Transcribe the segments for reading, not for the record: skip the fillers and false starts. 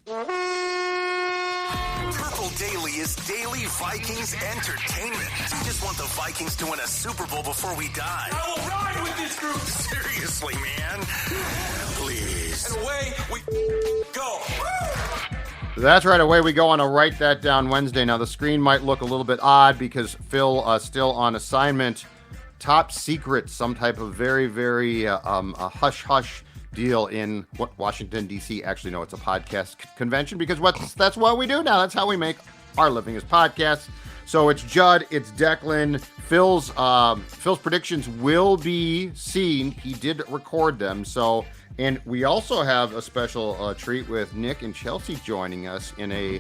Purple Daily is daily Vikings entertainment. We just want the Vikings to win a Super Bowl before we die. I will ride with this group. Seriously, man. Please. And away we go. That's right. Away we go on a Write That Down Wednesday. Now, the screen might look a little bit odd because Phil still on assignment. Top secret, some type of very, very a hush-hush deal in Washington, D.C. Actually, no, it's a podcast convention because that's what we do now. That's how we make our living as podcasts. So it's Judd, it's Declan. Phil's predictions will be seen. He did record them. And we also have a special treat with Nick and Chelsea joining us in a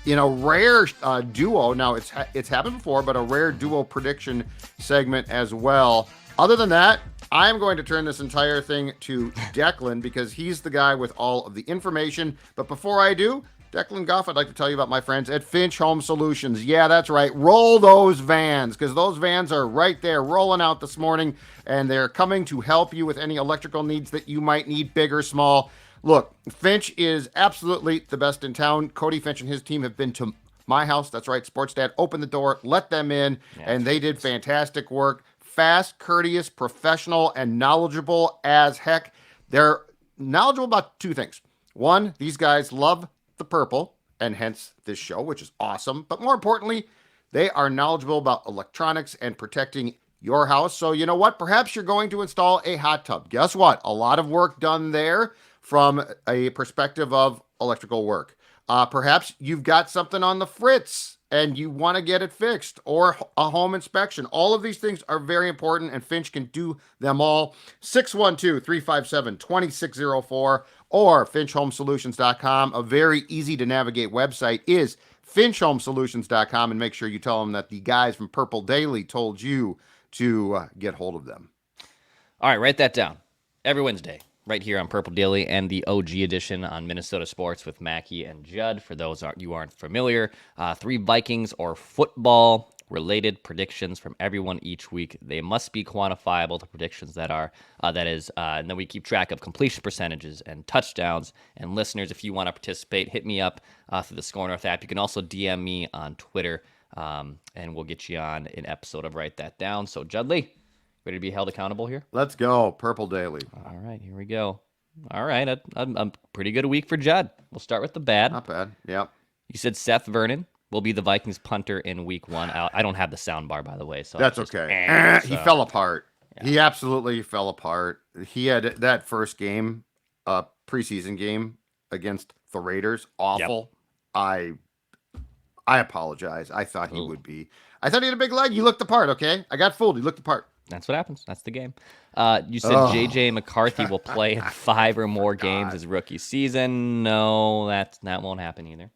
rare duo. Now it's happened before, but a rare duo prediction segment as well. Other than that, I'm going to turn this entire thing to Declan because he's the guy with all of the information. But before I do, Declan Goff, I'd like to tell you about my friends at Finch Home Solutions. Yeah, that's right. Roll those vans, because those vans are right there rolling out this morning, and they're coming to help you with any electrical needs that you might need, big or small. Look, Finch is absolutely the best in town. Cody Finch and his team have been to my house. That's right. Sports Dad opened the door, let them in, and they did fantastic work. Fast, courteous, professional, and knowledgeable as heck. They're knowledgeable about two things. One, these guys love the purple, and hence this show, which is awesome. But more importantly, they are knowledgeable about electronics and protecting your house. So you know what? Perhaps you're going to install a hot tub. Guess what? A lot of work done there from a perspective of electrical work. Perhaps you've got something on the fritz and you want to get it fixed, or a home inspection. All of these things are very important, and Finch can do them all. 612-357-2604 or finchhomesolutions.com. A very easy to navigate website is finchhomesolutions.com, and make sure you tell them that the guys from Purple Daily told you to get hold of them. All right, write that down. Every Wednesday, right here on Purple Daily and the OG edition on Minnesota Sports with Mackie and Judd. For those you aren't familiar, 3 Vikings or football-related predictions from everyone each week. They must be quantifiable. The predictions and then we keep track of completion percentages and touchdowns. And listeners, if you want to participate, hit me up through the Score North app. You can also DM me on Twitter, and we'll get you on an episode of Write That Down. So, Judd Lee, ready to be held accountable here? Let's go, Purple Daily. All right, here we go. All right, a pretty good week for Judd. We'll start with the bad. Not bad, yep. You said Seth Vernon will be the Vikings punter in week 1. I don't have the sound bar, by the way. So that's okay. He fell apart. Yeah. He absolutely fell apart. He had that first game, preseason game against the Raiders. Awful. Yep. I apologize. I thought he would be. I thought he had a big leg. He looked the part, okay? I got fooled. He looked the part. That's what happens. That's the game. You said J.J. McCarthy will play in 5 or more games his rookie season. No, that won't happen either.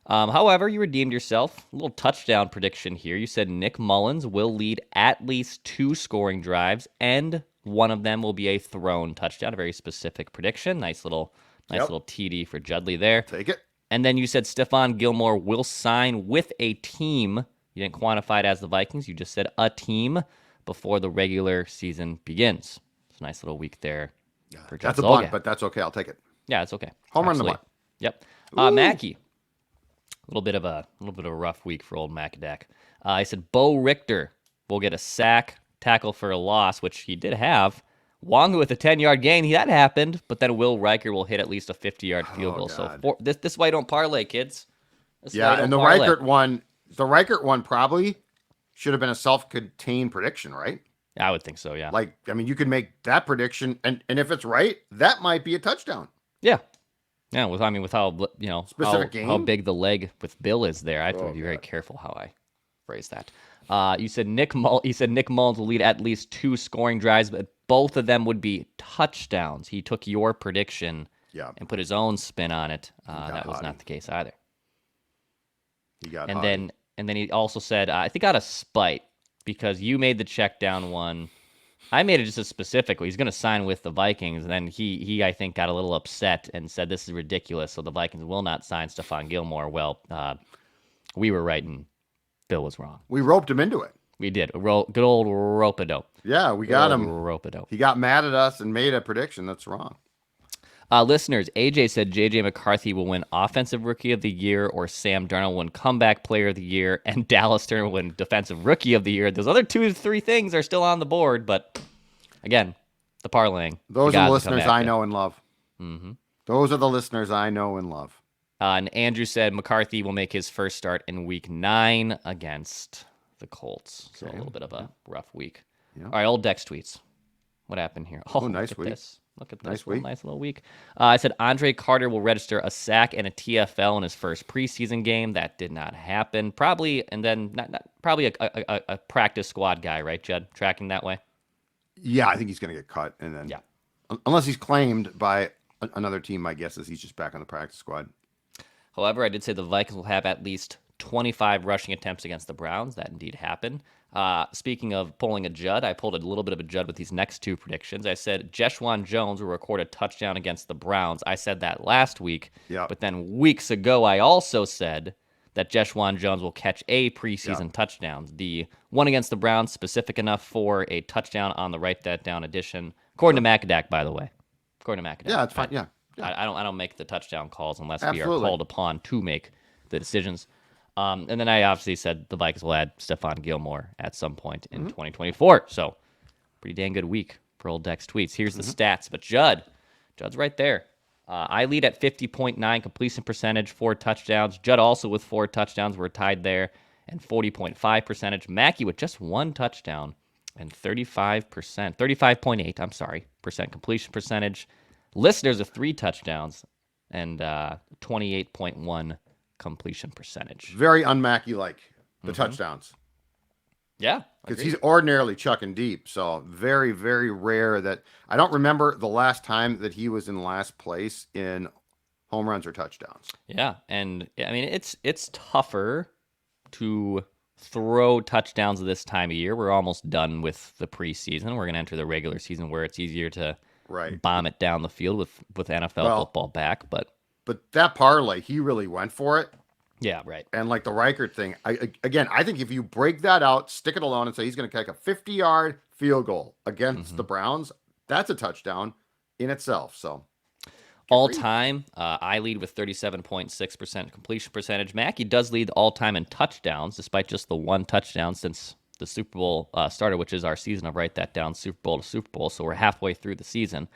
However, you redeemed yourself. A little touchdown prediction here. You said Nick Mullins will lead at least 2 scoring drives, and one of them will be a thrown touchdown. A very specific prediction. Nice little TD for Judley there. Take it. And then you said Stephon Gilmore will sign with a team. You didn't quantify it as the Vikings. You just said a team before the regular season begins. It's a nice little week there for Judd. That's a bunt, but that's okay. I'll take it. Yeah, it's okay. Home run the bunt. Yep. Mackie. A little bit of a rough week for old Macadac. I said Bo Richter will get a sack, tackle for a loss, which he did have. Wongu with a 10-yard gain, that happened, but then Will Riker will hit at least a 50-yard field goal. God. So this is why I don't parlay, kids. And the Reichert one probably should have been a self-contained prediction, right? I would think so, yeah. You could make that prediction, and if it's right, that might be a touchdown. Yeah. Yeah, with how specific game, how big the leg with Bill is there, I have to be very careful how I phrase that. You said Nick Mullins will lead at least 2 scoring drives, but both of them would be touchdowns. He took your prediction and put his own spin on it. That was not the case either. He got and then he also said, I think out of spite, because you made the check down one. I made it just as specific. He's going to sign with the Vikings, and then he I think got a little upset and said this is ridiculous. So the Vikings will not sign Stephon Gilmore. Well, we were right and Bill was wrong. We roped him into it. We did. Good old rope-a-dope. Yeah, we got him. Rope-a-dope. He got mad at us and made a prediction that's wrong. Listeners, AJ said JJ McCarthy will win Offensive Rookie of the Year, or Sam Darnold will win Comeback Player of the Year, and Dallas Turner will win Defensive Rookie of the Year. Those other 2 to 3 things are still on the board, but again, the parlaying. Those are the listeners I know and love. Mm-hmm. Those are the listeners I know and love. And Andrew said McCarthy will make his first start in Week 9 against the Colts. So a little bit of a rough week. Yeah. All right, old Dex tweets. What happened here? Oh, nice look at week. this. Look at this. Nice week. Nice little week. I said Andre Carter will register a sack and a TFL in his first preseason game. That did not happen. Probably, and then probably a practice squad guy, right, Judd? Tracking that way? Yeah, I think he's going to get cut. And then, unless he's claimed by another team, my guess is he's just back on the practice squad. However, I did say the Vikings will have at least 25 rushing attempts against the Browns. That indeed happened. Speaking of pulling a Judd, I pulled a little bit of a Judd with these next 2 predictions. I said Jeshwan Jones will record a touchdown against the Browns. I said that last week. Yeah. But then weeks ago, I also said that Jeshwan Jones will catch a preseason touchdown. The one against the Browns, specific enough for a touchdown on the Write That Down edition. According to Macadac, by the way. According to Macadac. Yeah, that's fine. Yeah. I don't make the touchdown calls unless Absolutely. we are called upon to make the decisions. And then I obviously said the Vikings will add Stephon Gilmore at some point in 2024. So pretty dang good week for old Dex tweets. Here's the stats. But Judd's right there. I lead at 50.9 completion percentage, 4 touchdowns. Judd also with 4 touchdowns. We're tied there. And 40.5 percentage. Mackey with just 1 touchdown and 35.8, I'm sorry, percent completion percentage. Listeners of 3 touchdowns and 28.1 completion percentage. Very un-Mackey-like, the touchdowns. Yeah. Because he's ordinarily chucking deep. So very, very rare that... I don't remember the last time that he was in last place in home runs or touchdowns. Yeah, and I mean, it's tougher to throw touchdowns this time of year. We're almost done with the preseason. We're going to enter the regular season where it's easier to bomb it down the field with NFL football back. But that parlay, he really went for it. Yeah, right. And like the Reichert thing, I think if you break that out, stick it alone and say he's going to kick a 50-yard field goal against the Browns, that's a touchdown in itself. So all time, I lead with 37.6% completion percentage. Mackey does lead all time in touchdowns, despite just the 1 touchdown since the Super Bowl started, which is our season of Write That Down, Super Bowl to Super Bowl. So we're halfway through the season.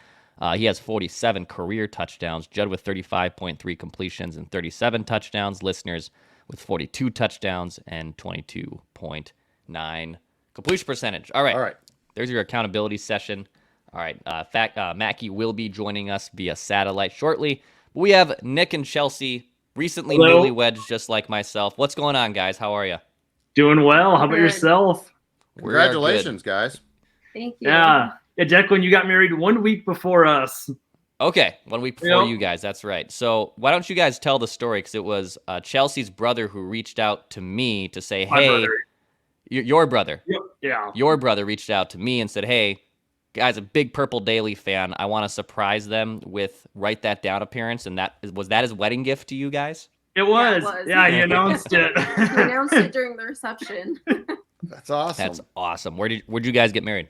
He has 47 career touchdowns. Judd with 35.3 completions and 37 touchdowns. Listeners with 42 touchdowns and 22.9 completion percentage. All right. There's your accountability session. All right. Mackey will be joining us via satellite shortly. We have Nick and Chelsea, recently newlyweds, just like myself. What's going on, guys? How are you? Doing well. How about yourself? Congratulations, guys. Thank you. Yeah, Declan, you got married 1 week before us. Okay, 1 week before you guys. That's right. So why don't you guys tell the story? Because it was Chelsea's brother who reached out to me to say, hey, your brother. Yep. Yeah. Your brother reached out to me and said, hey, guys, a big Purple Daily fan. I want to surprise them with Write That Down appearance. And was that his wedding gift to you guys? It was. Yeah, he announced it. He announced it during the reception. That's awesome. That's awesome. Where'd you guys get married?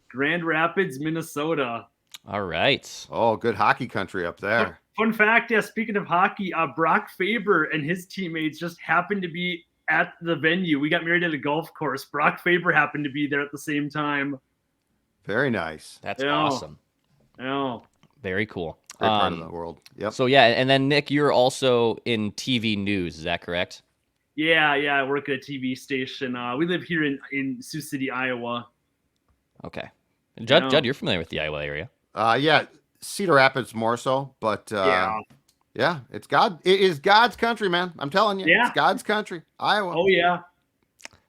Grand Rapids, Minnesota. All right. Oh, good hockey country up there. Fun fact, speaking of hockey, Brock Faber and his teammates just happened to be at the venue. We got married at a golf course. Brock Faber happened to be there at the same time. Very nice. That's awesome. Yeah. Very cool. Great part of the world. Yep. So, yeah, and then, Nick, you're also in TV news. Is that correct? Yeah, I work at a TV station. We live here in Sioux City, Iowa. Okay. Judd, you're familiar with the Iowa area. Yeah, Cedar Rapids more so, but yeah, it is God's country, man. I'm telling you, it's God's country, Iowa. Oh yeah,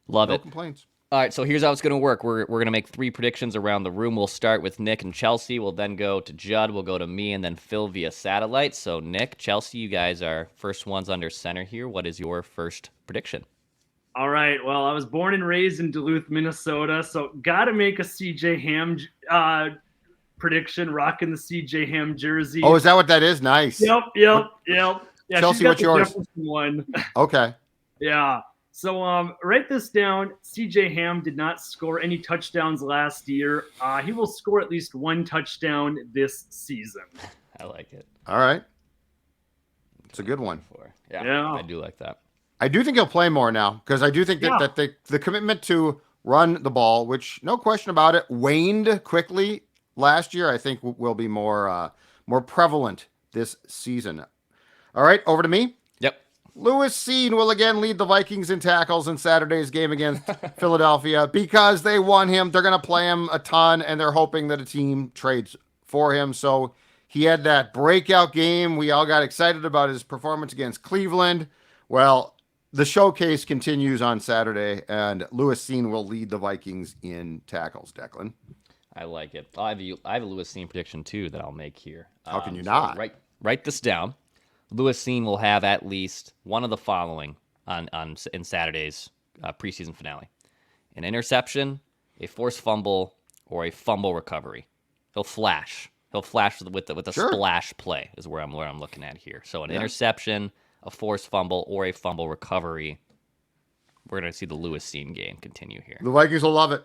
love it. No complaints. All right, so here's how it's going to work. We're going to make 3 predictions around the room. We'll start with Nick and Chelsea. We'll then go to Judd. We'll go to me, and then Phil via satellite. So Nick, Chelsea, you guys are first ones under center here. What is your first prediction? All right. Well, I was born and raised in Duluth, Minnesota, so got to make a CJ Ham prediction, rocking the CJ Ham jersey. Oh, is that what that is? Nice. Yep. Yeah, Chelsea, what's yours? One. Okay. Yeah. So write this down. CJ Ham did not score any touchdowns last year. He will score at least 1 touchdown this season. I like it. All right. It's a good one. Yeah. I do like that. I do think he'll play more now because I do think that, Yeah. the commitment to run the ball, which no question about it, waned quickly last year, I think will be more prevalent this season. All right, over to me. Yep. Lewis Cine will again lead the Vikings in tackles in Saturday's game against Philadelphia because they won him. They're going to play him a ton, and they're hoping that a team trades for him. So he had that breakout game. We all got excited about his performance against Cleveland. Well, the showcase continues on Saturday, and Lewis Cine will lead the Vikings in tackles, Declan. I like it. I have a Lewis Cine prediction, too, that I'll make here. How can you not? Write this down. Lewis Cine will have at least one of the following in Saturday's preseason finale: an interception, a forced fumble, or a fumble recovery. He'll flash. He'll flash with a splash play is where I'm looking at here. So an interception, a forced fumble, or a fumble recovery. We're going to see the Lewis Cine game continue here. The Vikings will love it.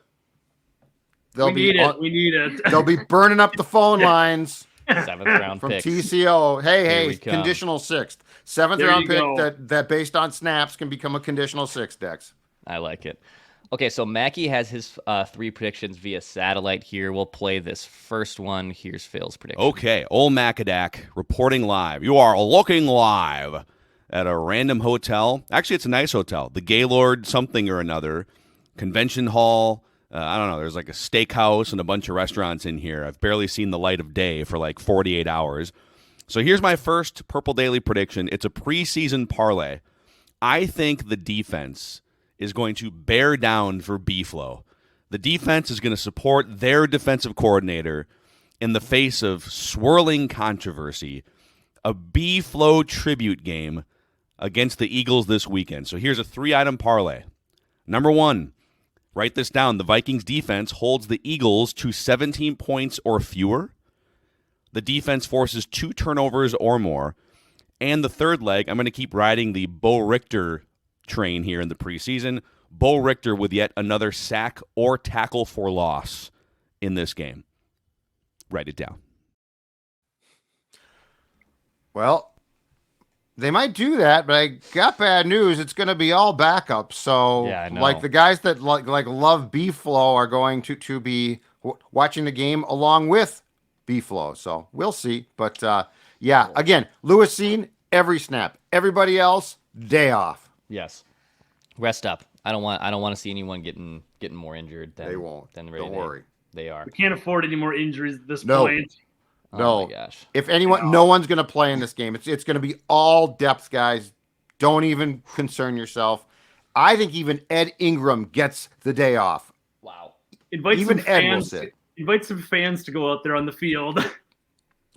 We need it. They'll be burning up the phone lines. 7th round From pick. TCO. Hey, Here we come. conditional 6th. 7th There round you pick go. that based on snaps can become a conditional 6th, Dex. I like it. Okay, so Mackie has his 3 predictions via satellite here. We'll play this first one. Here's Phil's prediction. Okay, old Macadac reporting live. You are looking live at a random hotel. Actually, it's a nice hotel. The Gaylord something or another. Convention hall. I don't know. There's like a steakhouse and a bunch of restaurants in here. I've barely seen the light of day for like 48 hours. So here's my first Purple Daily prediction. It's a preseason parlay. I think the defense is going to bear down for B-Flow. The defense is going to support their defensive coordinator in the face of swirling controversy. A B-Flow tribute game against the Eagles this weekend. So here's a 3-item parlay. Number 1. Write this down. The Vikings defense holds the Eagles to 17 points or fewer. The defense forces 2 turnovers or more. And the third leg, I'm going to keep riding the Bo Richter train here in the preseason. Bo Richter with yet another sack or tackle for loss in this game. Write it down. Well, they might do that, but I got bad news. It's going to be all backups. So, Yeah, I know. like the guys that like love B-Flow are going to be watching the game along with B-Flow. So we'll see. But again, Lewis Cine every snap. Everybody else day off. Yes. Rest up. I don't want to see anyone getting more injured than They won't. Than Don't worry. They are. We can't afford any more injuries at this No. point. No. Oh my gosh. If anyone, no one's going to play in this game. It's going to be all depth guys. Don't even concern yourself. I think even Ed Ingram gets the day off. Wow. Invite Even some Ed will fans. sit. Invite some fans to go out there on the field.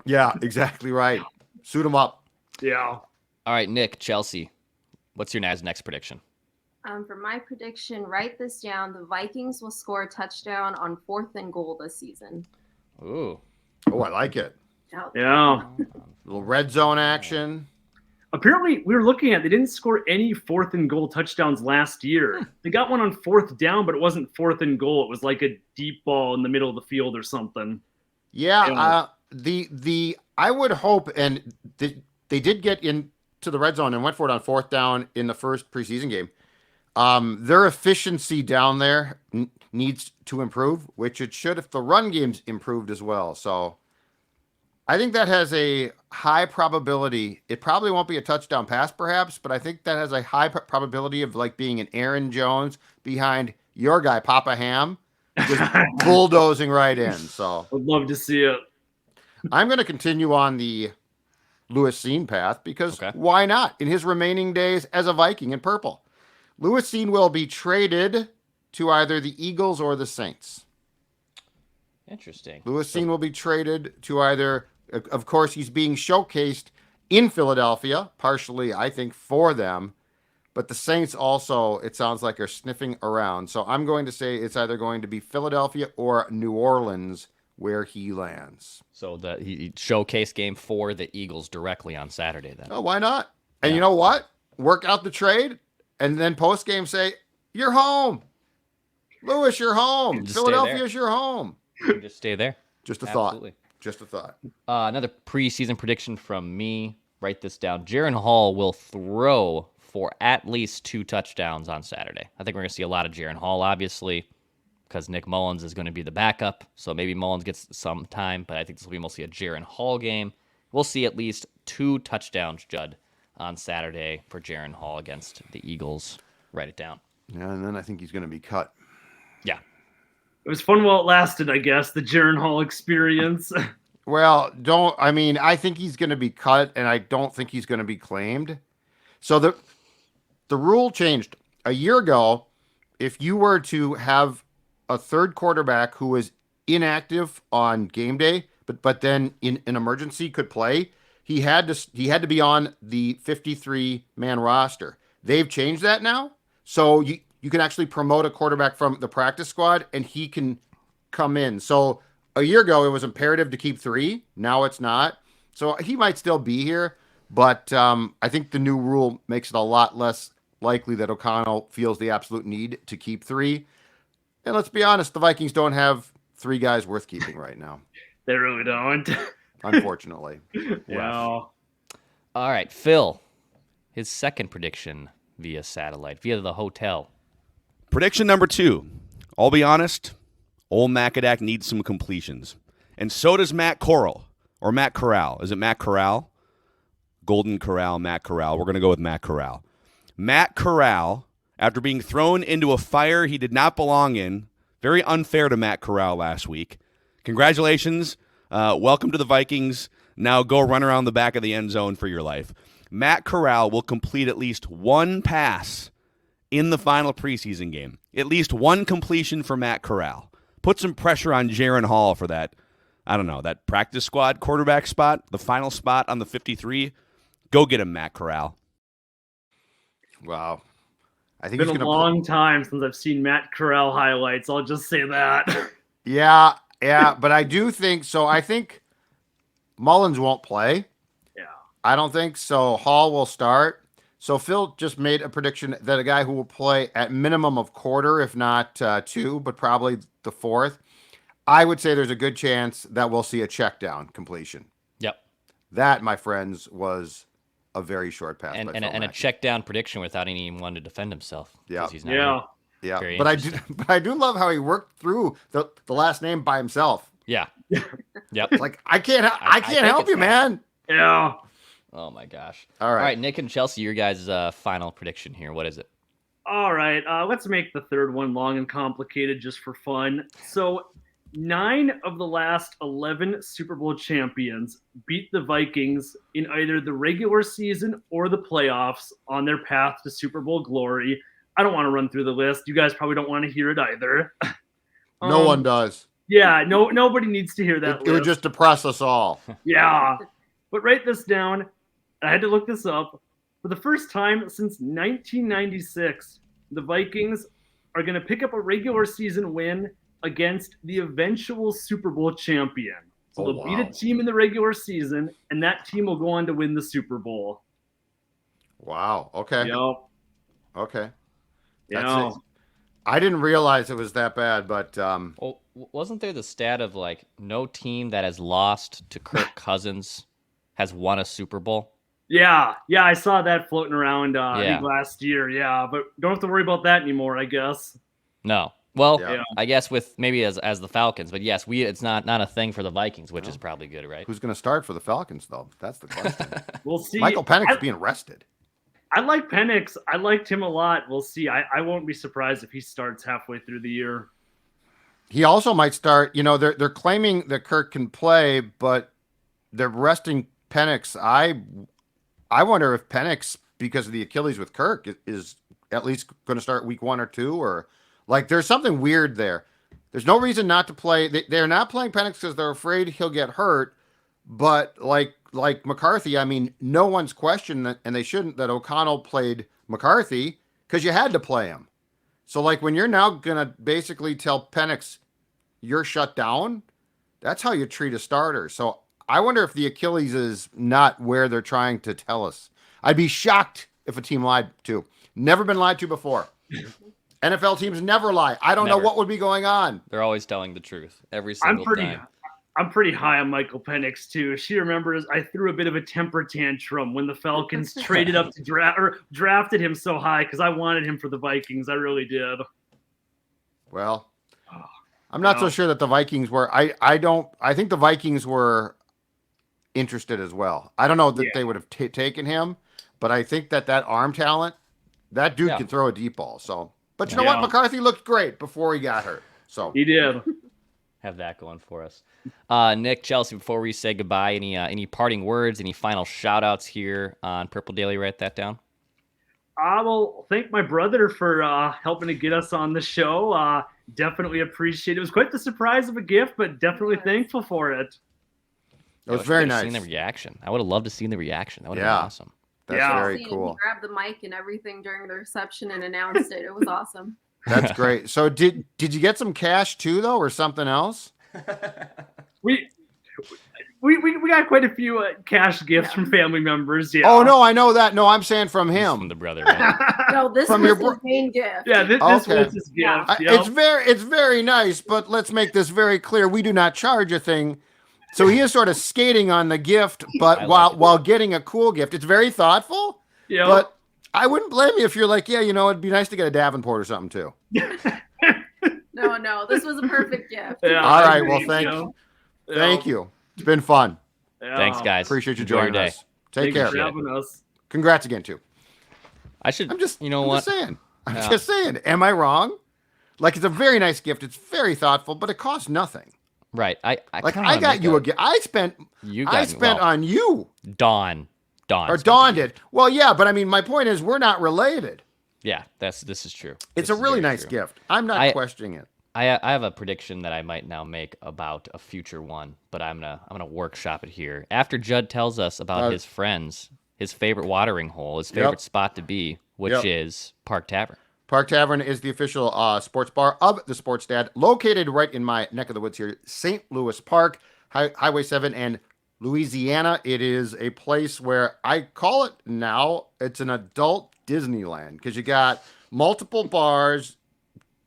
Yeah, exactly right. Suit them up. Yeah. All right, Nick, Chelsea. What's your next prediction? For my prediction, write this down. The Vikings will score a touchdown on 4th and goal this season. Ooh. Oh, I like it. Yeah. Little red zone action. Apparently, we were looking at they didn't score any 4th and goal touchdowns last year. They got one on 4th down, but it wasn't 4th and goal. It was like a deep ball in the middle of the field or something. Yeah, I would hope, and they did get into the red zone and went for it on 4th down in the first preseason game. Their efficiency down there needs to improve, which it should if the run game's improved as well. So I think that has a high probability. It probably won't be a touchdown pass, perhaps, but I think that has a high probability of like being an Aaron Jones behind your guy, Papa Ham, just bulldozing right in. So I'd love to see it. I'm going to continue on the Lewis Cine path because why not? In his remaining days as a Viking in purple, Lewis Cine will be traded to either the Eagles or the Saints. Interesting. Lewis Cine will be traded to either, of course, he's being showcased in Philadelphia, partially, I think, for them. But the Saints also, it sounds like, are sniffing around. So I'm going to say it's either going to be Philadelphia or New Orleans where he lands. So he showcase game for the Eagles directly on Saturday then. Oh, why not? And you know what? Work out the trade, and then post-game say, you're home. Lewis, you're home. Just Philadelphia's your home. You just stay there. Just a Absolutely. thought. Just a thought. Another preseason prediction from me. Write this down. Jaren Hall will throw for at least 2 touchdowns on Saturday. I think we're going to see a lot of Jaren Hall, obviously, because Nick Mullins is going to be the backup. So maybe Mullins gets some time, but I think this will be mostly a Jaren Hall game. We'll see at least 2 touchdowns, Judd, on Saturday for Jaren Hall against the Eagles. Write it down. Yeah, and then I think he's going to be cut. Yeah. It was fun while it lasted, I guess, the Jaren Hall experience. Well, I think he's going to be cut, and I don't think he's going to be claimed. So the rule changed. A year ago, if you were to have a third quarterback who was inactive on game day, but then in an emergency could play, he had to be on the 53-man roster. They've changed that now. So you can actually promote a quarterback from the practice squad, and he can come in. So a year ago, it was imperative to keep 3. Now it's not. So he might still be here, but I think the new rule makes it a lot less likely that O'Connell feels the absolute need to keep 3. And let's be honest, the Vikings don't have 3 guys worth keeping right now. They really don't. Unfortunately. Wow. All right, Phil. His second prediction via satellite, via the hotel. Prediction number 2. I'll be honest, old Macadac needs some completions. And so does Matt Corral. Or Matt Corral. Is it Matt Corral? Golden Corral, Matt Corral. We're going to go with Matt Corral. Matt Corral, after being thrown into a fire he did not belong in, very unfair to Matt Corral last week. Congratulations. Welcome to the Vikings. Now go run around the back of the end zone for your life. Matt Corral will complete at least 1 pass in the final preseason game. At least 1 completion for Matt Corral. Put some pressure on Jaren Hall for that, I don't know, that practice squad quarterback spot, the final spot on the 53. Go get him, Matt Corral. Wow. I think It's been a long time since I've seen Matt Corral highlights. I'll just say that. Yeah, but I do think so. I think Mullins won't play. Yeah. I don't think so. Hall will start. So Phil just made a prediction that a guy who will play at minimum of quarter, if not 2, but probably the 4th. I would say there's a good chance that we'll see a check down completion. Yep. That, my friends, was a very short pass. And a check down prediction without anyone to defend himself. Yeah. He's not Yeah. Very But I do love how he worked through the last name by himself. Yeah. Yep. It's like, I can't help you, man. Yeah. Oh my gosh. All right. Nick and Chelsea, your guys' final prediction here. What is it? All right. Let's make the third one long and complicated just for fun. So 9 of the last 11 Super Bowl champions beat the Vikings in either the regular season or the playoffs on their path to Super Bowl glory. I don't want to run through the list. You guys probably don't want to hear it either. No one does. Yeah, nobody needs to hear that. It would just depress us all. Yeah. But write this down. I had to look this up. For the first time since 1996, the Vikings are going to pick up a regular season win against the eventual Super Bowl champion. So they'll beat a team in the regular season, and that team will go on to win the Super Bowl. Wow. Okay. Yep. Okay. Yeah. I didn't realize it was that bad, but Well, wasn't there the stat of like no team that has lost to Kirk Cousins has won a Super Bowl? Yeah, I saw that floating around I think last year. Yeah, but don't have to worry about that anymore, I guess. No. Well, Yeah. I guess with maybe as the Falcons, but yes, it's not a thing for the Vikings, which is probably good, right? who's going to start for the Falcons, though? That's the question. We'll see. Michael Penix being rested. I like Penix. I liked him a lot. We'll see. I won't be surprised if he starts halfway through the year. He also might start. You know, they're claiming that Kirk can play, but they're resting Penix. I wonder if Penix, because of the Achilles with Kirk, is at least going to start week 1 or 2, or like there's something weird there. There's no reason not to play. They're not playing Penix because they're afraid he'll get hurt. But like McCarthy, I mean, no one's questioned that, and they shouldn't, that O'Connell played McCarthy because you had to play him. So like when you're now going to basically tell Penix you're shut down, that's how you treat a starter. So I wonder if the Achilles is not where they're trying to tell us. I'd be shocked if a team lied to. Never been lied to before. NFL teams never lie. I don't know what would be going on. They're always telling the truth every single time. I'm pretty high on Michael Penix too. She remembers I threw a bit of a temper tantrum when the Falcons traded up to drafted him so high because I wanted him for the Vikings. I really did. Well, I'm not so sure that the Vikings were. I think the Vikings were interested as well. I don't know that they would have taken him, but I think that arm talent, that dude can throw a deep ball. So, but you know what? McCarthy looked great before he got hurt. So he did. Have that going for us. Nick, Chelsea, before we say goodbye, any parting words, any final shout outs here on Purple Daily? Write that down. I will thank my brother for helping to get us on the show. Definitely appreciate it. It was quite the surprise of a gift, but definitely thankful for it. It was very nice. Seen the reaction. I would have loved to see the reaction. That would have been awesome. That's very cool. He grabbed the mic and everything during the reception and announced it. It was awesome. That's great. So did you get some cash too, though, or something else? We got quite a few cash gifts from family members. Yeah. Oh no, I know that. No, I'm saying from him, from the brother. Right? No, this was his main gift. Yeah, this was his gift. Yeah. It's very nice, but let's make this very clear: we do not charge a thing. So he is sort of skating on the gift, but while getting a cool gift. It's very thoughtful. Yeah. But I wouldn't blame you if you're like, yeah, it'd be nice to get a Davenport or something too. No, this was a perfect gift. Yeah, all right, well, thank you. It's been fun. Yeah. Thanks, guys. Appreciate you Enjoy joining your day. us. Take care. For having us. Congrats again, too. I'm just saying. I'm just saying. Am I wrong? Like, it's a very nice gift. It's very thoughtful, but it costs nothing. Right. I got you a gift. I spent on you. Dawn did. Well, yeah, but I mean, my point is, we're not related. Yeah, this is true. It's a really nice gift. I'm not questioning it. I have a prediction that I might now make about a future one, but I'm gonna workshop it here. After Judd tells us about his friends, his favorite watering hole, his favorite spot to be, which is Park Tavern. Park Tavern is the official sports bar of the Sports Dad, located right in my neck of the woods here, St. Louis Park, Highway 7 and Louisiana. It is a place where I call it now, it's an adult Disneyland, because you got multiple bars,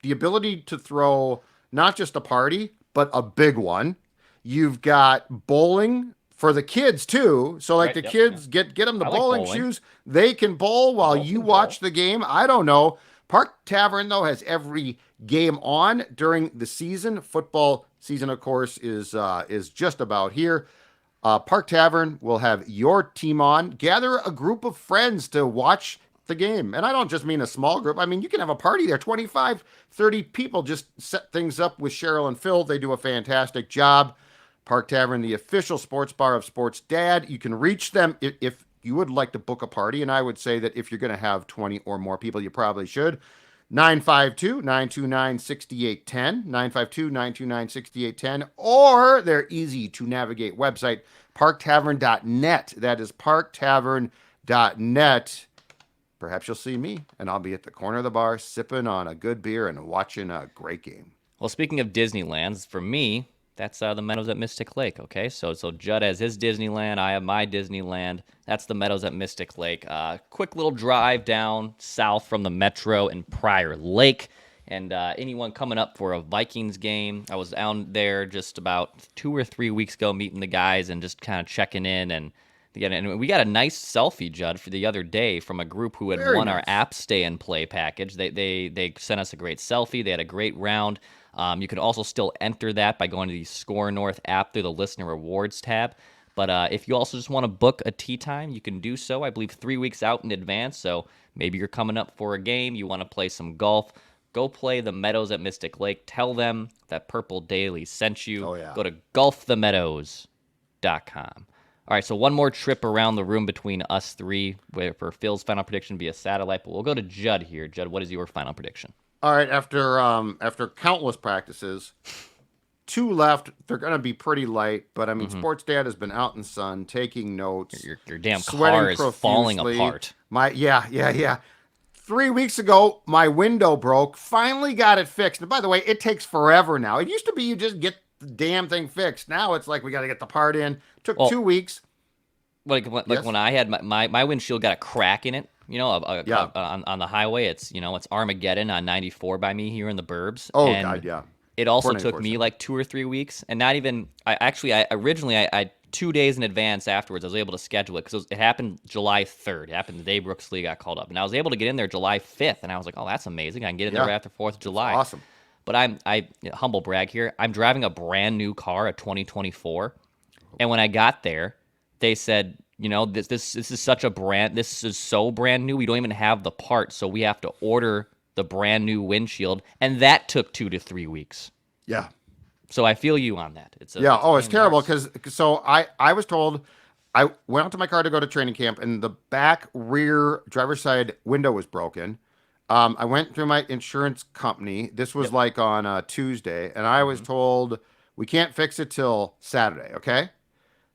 the ability to throw not just a party, but a big one. You've got bowling for the kids too. So like kids get them the bowling shoes. They can bowl while you watch the game. I don't know. Park Tavern, though, has every game on during the season. Football season, of course, is just about here. Park Tavern will have your team on. Gather a group of friends to watch the game. And I don't just mean a small group. I mean, you can have a party there. 25, 30 people. Just set things up with Cheryl and Phil. They do a fantastic job. Park Tavern, the official sports bar of Sports Dad. You can reach them if you would like to book a party, and I would say that if you're going to have 20 or more people, you probably should. 952-929-6810, 952-929-6810, or their easy-to-navigate website, parktavern.net. That is parktavern.net. Perhaps you'll see me, and I'll be at the corner of the bar sipping on a good beer and watching a great game. Well, speaking of Disneylands, for me, that's the Meadows at Mystic Lake, okay? So Judd has his Disneyland, I have my Disneyland. That's the Meadows at Mystic Lake. Quick little drive down south from the Metro in Prior Lake. And anyone coming up for a Vikings game, I was down there just about 2 or 3 weeks ago meeting the guys and just kind of checking in. And we got a nice selfie, Judd, for the other day from a group who had won our app stay and play package. They sent us a great selfie. They had a great round. You can also still enter that by going to the Score North app through the Listener Rewards tab. But if you also just want to book a tee time, you can do so, I believe, 3 weeks out in advance. So maybe you're coming up for a game, you want to play some golf, go play the Meadows at Mystic Lake. Tell them that Purple Daily sent you. Oh, yeah. Go to golfthemeadows.com. All right, so one more trip around the room between us three for Phil's final prediction via satellite. But we'll go to Judd here. Judd, what is your final prediction? All right, after countless practices, 2 left. They're going to be pretty light, but I mean, Sports Dad has been out in the sun, taking notes. Your damn car is falling apart. 3 weeks ago, my window broke. Finally got it fixed. And by the way, it takes forever now. It used to be you just get the damn thing fixed. Now it's like we got to get the part in. Took 2 weeks. Like when I had my windshield got a crack in it. On the highway, it's Armageddon on 94 by me here in the burbs. Oh, God, yeah. It also Coordinated took me portion. like 2 or 3 weeks, and not even. I originally 2 days in advance afterwards, I was able to schedule it because it happened July 3rd. It happened the day Brooks Lee got called up, and I was able to get in there July 5th, and I was like, oh, that's amazing. I can get in there right after 4th of July. Awesome. But I humble brag here. I'm driving a brand new car, a 2024, and when I got there, they said, this is such a brand. This is so brand new. We don't even have the part, so we have to order the brand new windshield, and that took 2 to 3 weeks. Yeah. So I feel you on that. It's Terrible because I was told I went out to my car to go to training camp and the back rear driver's side window was broken. I went through my insurance company. This was like on a Tuesday, and I was told we can't fix it till Saturday. Okay.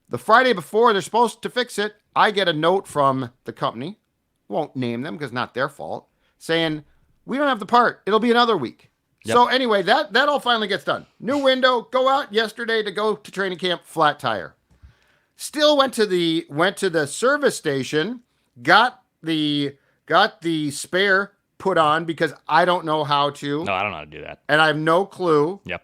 The Friday before they're supposed to fix it, I get a note from the company, won't name them because not their fault, saying we don't have the part. It'll be another week. Yep. So anyway, that all finally gets done. New window, go out yesterday to go to training camp, flat tire. Still went to the service station, got the spare put on because I don't know how to. No, I don't know how to do that. And I have no clue. Yep.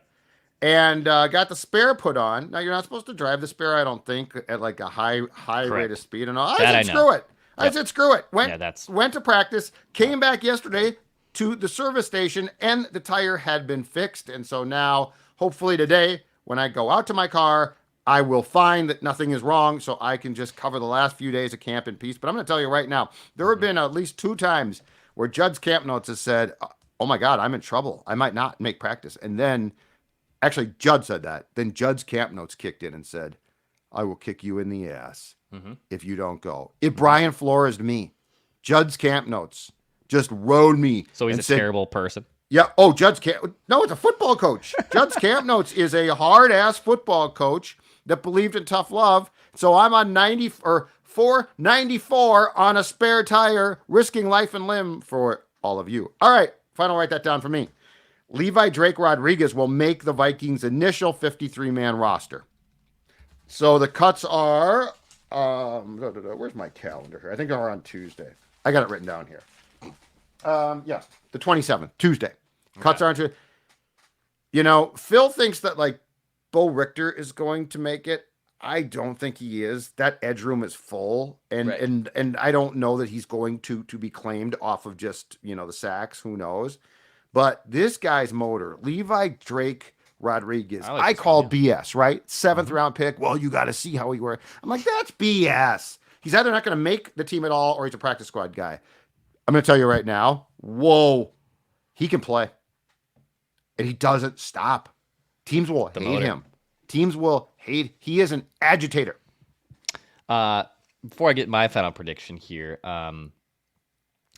And got the spare put on. Now you're not supposed to drive the spare, I don't think, at like a high rate of speed and all. I said screw it. I said screw it. Went to practice, came back yesterday to the service station, and the tire had been fixed. And so now, hopefully today, when I go out to my car, I will find that nothing is wrong, so I can just cover the last few days of camp in peace. But I'm going to tell you right now, there have been at least 2 times where Judd's camp notes has said, oh my God, I'm in trouble. I might not make practice. And then, actually, Judd said that. Then Judd's camp notes kicked in and said, I will kick you in the ass if you don't go. It Brian Flores to me. Judd's camp notes just rode me. So he's a terrible person. Yeah. Oh, Judd's camp. No, it's a football coach. Judd's camp notes is a hard ass football coach that believed in tough love. So I'm on 494 on a spare tire, risking life and limb for all of you. All right. Final, write that down for me. Levi DRake Rodriguez will make the Vikings' initial 53-man roster. So the cuts are, where's my calendar here? I think they're on Tuesday. I got it written down here. The 27th, Tuesday. Cuts are on Tuesday. Phil thinks that like Bo Richter is going to make it. I don't think he is. That edge room is full, and I don't know that he's going to be claimed off of just the sacks. Who knows? But this guy's motor, Levi DRake Rodriguez, I call BS, right? 7th round pick. Well, you got to see how he works. I'm like, that's BS. He's either not going to make the team at all or he's a practice squad guy. I'm going to tell you right now, he can play. And he doesn't stop. Teams will hate him. Teams will hate. He is an agitator. Before I get my final prediction here,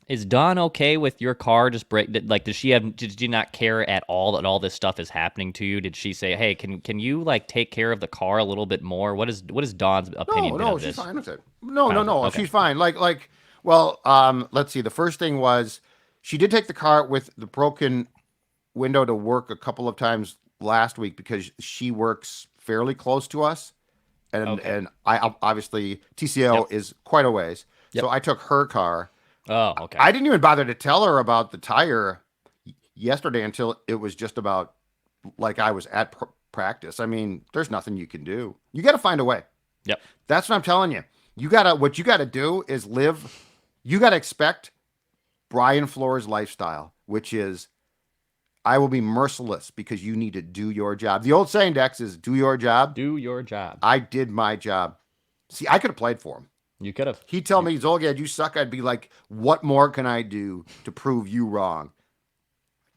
is Dawn okay with your car just break? Like, did she not care at all that all this stuff is happening to you? Did she say, "Hey, can you like take care of the car a little bit more"? What is Dawn's opinion? No, of she's this? fine with it. No, Okay. she's fine. Let's see. The first thing was she did take the car with the broken window to work a couple of times last week because she works fairly close to us, and I obviously TCO is quite a ways. So I took her car. Oh, okay. I didn't even bother to tell her about the tire yesterday until it was just about like I was at practice. I mean, there's nothing you can do. You got to find a way. Yep. That's what I'm telling you. What you got to do is live. You got to expect Brian Flores' lifestyle, which is I will be merciless because you need to do your job. The old saying, Dex, is do your job. Do your job. I did my job. See, I could have played for him. You could have. He'd tell me, Zolgad, you suck. I'd be like, what more can I do to prove you wrong?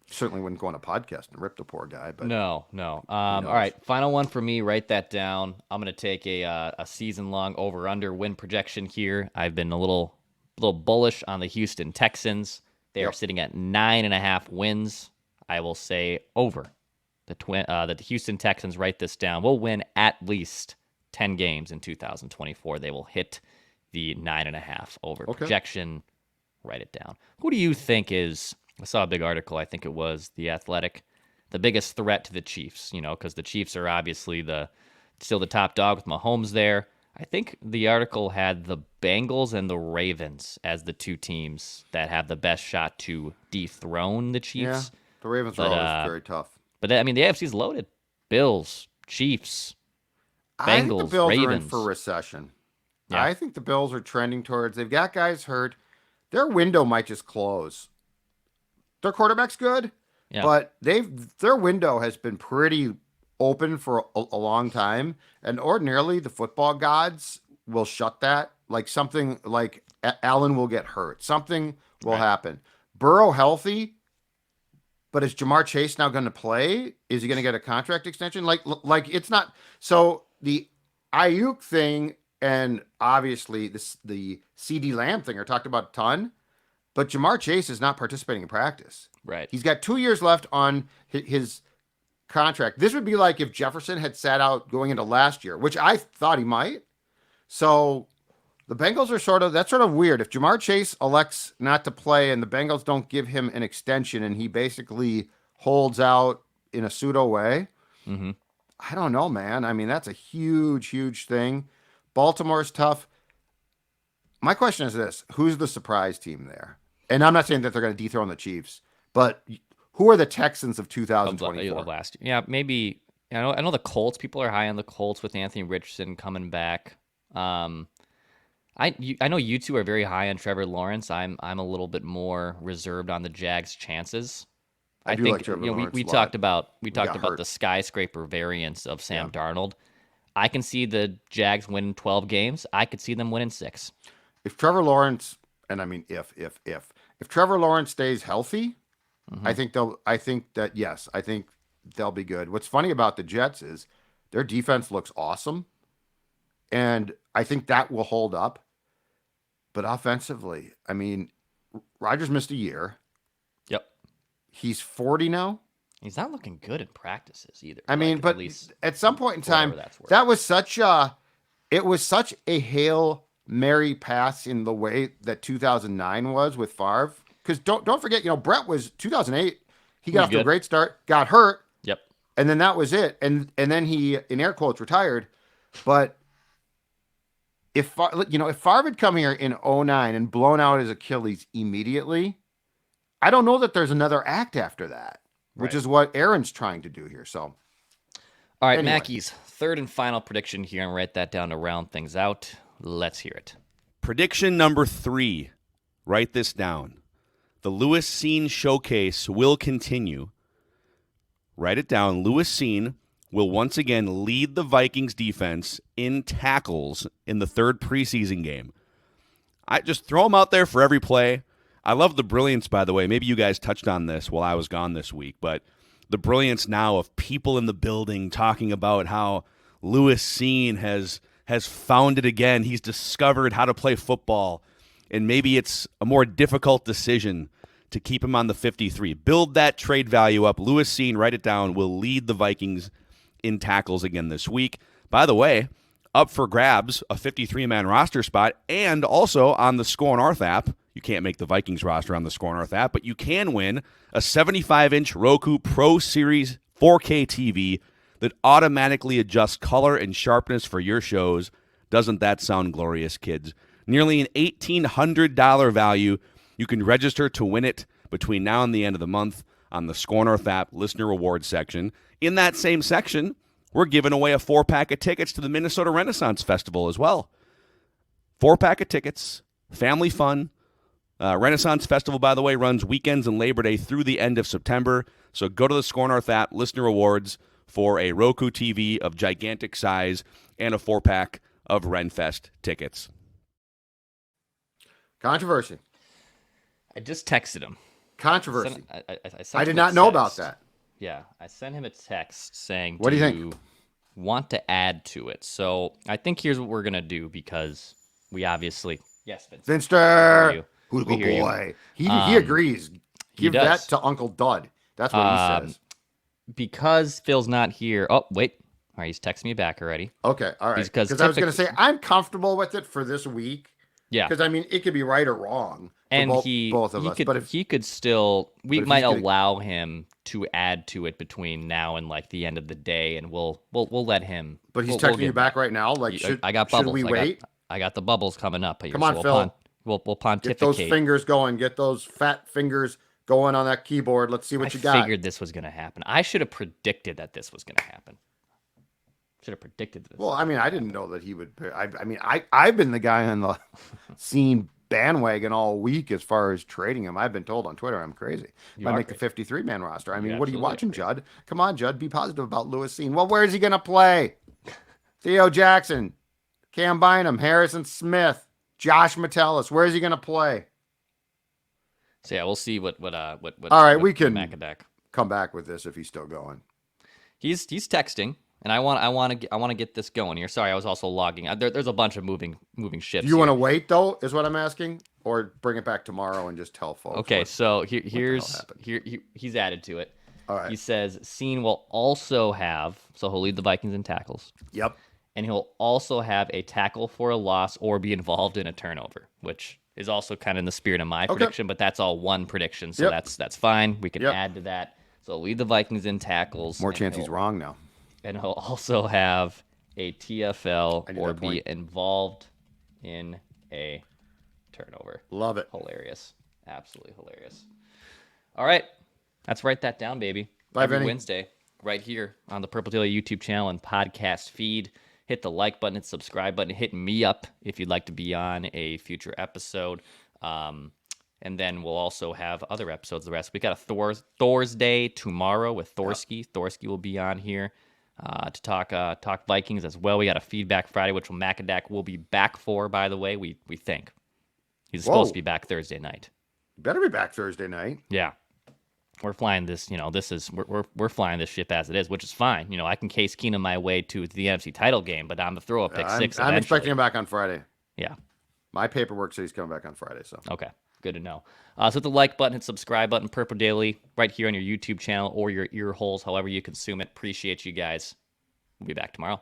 Certainly wouldn't go on a podcast and rip the poor guy. But No. All right, final one for me. Write that down. I'm going to take a season-long over-under win projection here. I've been a little bullish on the Houston Texans. They are sitting at 9.5 wins. I will say over that the Houston Texans, write this down, will win at least 10 games in 2024. They will hit the 9.5 over projection. Write it down. Who do you think is, I saw a big article, I think it was The Athletic, the biggest threat to the Chiefs, because the Chiefs are obviously still the top dog with Mahomes there. I think the article had the Bengals and the Ravens as the 2 teams that have the best shot to dethrone the Chiefs. Yeah, the Ravens are always very tough. But I mean, the AFC's loaded. Bills, Chiefs, I think the Bengals, Bills are in Ravens. for recession. Yeah. I think the Bills are trending towards. They've got guys hurt. Their window might just close. Their quarterback's good, Yeah. but their window has been pretty open for a long time. And ordinarily, the football gods will shut that. Like something like Allen will get hurt. Something will happen. Burrow healthy, but is Jamar Chase now going to play? Is he going to get a contract extension? Like it's not. So the Ayuk thing and obviously the CD Lamb thing are talked about a ton, but Jamar Chase is not participating in practice. Right. He's got 2 years left on his contract. This would be like if Jefferson had sat out going into last year, which I thought he might. So the Bengals are that's sort of weird. If Jamar Chase elects not to play and the Bengals don't give him an extension and he basically holds out in a pseudo way, I don't know, man. I mean, that's a huge, huge thing. Baltimore's tough. My question is this: who's the surprise team there? And I'm not saying that they're going to dethrone the Chiefs, but who are the Texans of 2024? Of last year. Yeah, maybe. I know the Colts. People are high on the Colts with Anthony Richardson coming back. I know you two are very high on Trevor Lawrence. I'm a little bit more reserved on the Jags' chances. I think like Trevor Lawrence we a lot. talked about hurt. the skyscraper variance of Sam Darnold. I can see the Jags winning 12 games. I could see them winning 6. If Trevor Lawrence, and I mean if Trevor Lawrence stays healthy, I think they'll be good. What's funny about the Jets is their defense looks awesome, and I think that will hold up. But offensively, I mean, Rodgers missed a year. Yep. He's 40 now. He's not looking good in practices either. I mean, but at some point in time, that's worth. that was such a Hail Mary pass in the way that 2009 was with Favre. Because don't forget, Brett was 2008. He got off to a great start, got hurt. Yep. And then that was it. And then he, in air quotes, retired. But if Favre had come here in 2009 and blown out his Achilles immediately, I don't know that there's another act after that. Which is what Aaron's trying to do here. So, all right, anyway. Mackey's third and final prediction here, and write that down to round things out. Let's hear it. Prediction number 3. Write this down. The Lewis Cine showcase will continue. Write it down. Lewis Cine will once again lead the Vikings defense in tackles in the third preseason game. I just throw them out there for every play. I love the brilliance, by the way. Maybe you guys touched on this while I was gone this week, but the brilliance now of people in the building talking about how Lewis Cine has found it again. He's discovered how to play football, and maybe it's a more difficult decision to keep him on the 53. Build that trade value up. Lewis Cine, write it down, will lead the Vikings in tackles again this week. By the way, up for grabs, a 53-man roster spot, and also on the Score North app. You can't make the Vikings roster on the Score North app, but you can win a 75-inch Roku Pro Series 4K TV that automatically adjusts color and sharpness for your shows. Doesn't that sound glorious, kids? Nearly an $1,800 value. You can register to win it between now and the end of the month on the Score North app listener rewards section. In that same section, we're giving away a 4-pack of tickets to the Minnesota Renaissance Festival as well. 4-pack of tickets, family fun. Renaissance Festival, by the way, runs weekends and Labor Day through the end of September. So go to the Score North app, listener rewards for a Roku TV of gigantic size and a 4-pack of Renfest tickets. Controversy. I just texted him. Controversy. I did not know about that. Yeah, I sent him a text saying, what do you think? Want to add to it? So I think here's what we're going to do because we obviously... Yes, Finster. Who's a good boy? He agrees. Give that does. to Uncle Dud. That's what he says. Because Phil's not here. Oh, wait. All right, he's texting me back already. Okay, all right. Because I was going to say, I'm comfortable with it for this week. Yeah. Because, I mean, it could be right or wrong and both of us. But he could still... We might allow him to add to it between now and, like, the end of the day, and we'll let him... But he's texting you back right now? Like, I got bubbles. Should we wait? I got the bubbles coming up here. Come on, Phil. We'll pontificate. Get those fingers going. Get those fat fingers going on that keyboard. Let's see what you got. I figured this was going to happen. I should have predicted that this was going to happen. Should have predicted this. Well, I mean, I didn't know that he would. I've been the guy on the Cine bandwagon all week as far as trading him. I've been told on Twitter I'm crazy. I make the 53-man roster. I mean, what are you watching, Judd? Come on, Judd. Be positive about Lewis Cine. Well, where is he going to play? Theo Jackson, Cam Bynum, Harrison Smith, Josh Metellus. Where is he going to play? So yeah, we'll see what. All right, we can Macadac. come back with this if he's still going. He's texting, and I want to get this going here. Sorry, I was also logging. There's a bunch of moving ships. Do you want to wait though? Is what I'm asking, or bring it back tomorrow and just tell folks? Okay, so he's added to it. All right. He says Cine will also have, so he'll lead the Vikings in tackles. Yep. And he'll also have a tackle for a loss or be involved in a turnover, which is also kind of in the spirit of my prediction, but that's all one prediction, so that's fine. We can add to that. So he'll lead the Vikings in tackles. More chance he's wrong now. And he'll also have a TFL or be involved in a turnover. Love it. Hilarious. Absolutely hilarious. All right. Let's write that down, baby. Bye, Every Vinny. Wednesday, right here on the Purple Daily YouTube channel and podcast feed. Hit the like button, hit the subscribe button, hit me up if you'd like to be on a future episode. And then we'll also have other episodes the rest. We got a Thor's Day tomorrow with Thorsky. Yep. Thorsky will be on here to talk Vikings as well. We got a Feedback Friday, which Macadac will be back for, by the way, we think. He's supposed to be back Thursday night. Better be back Thursday night. Yeah. We're flying this, we're flying this ship as it is, which is fine. I can Case Keenum my way to the NFC title game, but I'm going to throw a pick six. I'm expecting him back on Friday. Yeah. My paperwork says he's coming back on Friday. So okay, good to know. So hit the like button, hit subscribe button, Purple Daily, right here on your YouTube channel or your ear holes, however you consume it. Appreciate you guys. We'll be back tomorrow.